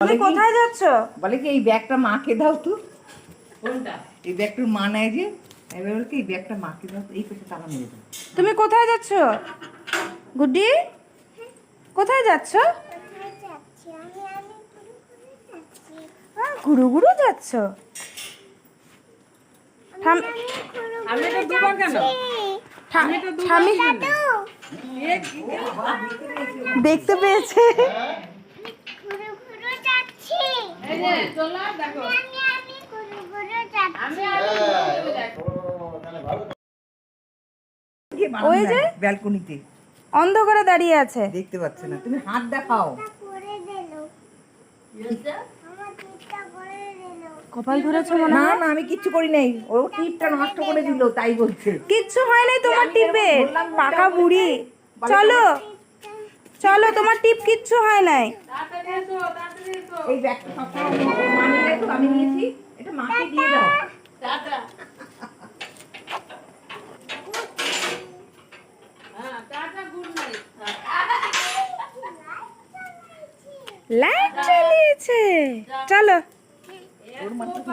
তুমি কোথায় যাচ্ছ? বলে কি এই ব্যাগটা মাকে দাও তো। কোনটা? এই ব্যাগটার মা নেয় যে, এবার বলে কি এই ব্যাগটা মাকে দাও তো, এই পেটে তালা মেরে দাও। তুমি কোথায় যাচ্ছ গুড্ডি? কোথায় যাচ্ছ? ঘুরু ঘুরু যাচ্ছ? দেখতে পেয়েছে। ওই যে ব্যালকনিতে অন্ধকারে দাঁড়িয়ে আছে, দেখতে পাচ্ছে না। তুমি হাত দেখাও। কপাল ধরেছে মনে না হয়। না, আমি কিচ্ছু করি নাই, ও টিপটা নষ্ট করে দিল তাই বলছে। কিচ্ছু হয় নাই তোমার টিপে, পাকা বুড়ি। চলো চলো, তোমার টিপ কিচ্ছু হয় নাই। এই ব্যাগটা সবসময় মানি রেখো, আমি নিয়েছি, এটা মাকে দিয়ে দাও। লাইট জ্বালিয়েছে। চলো। ওর মাথায়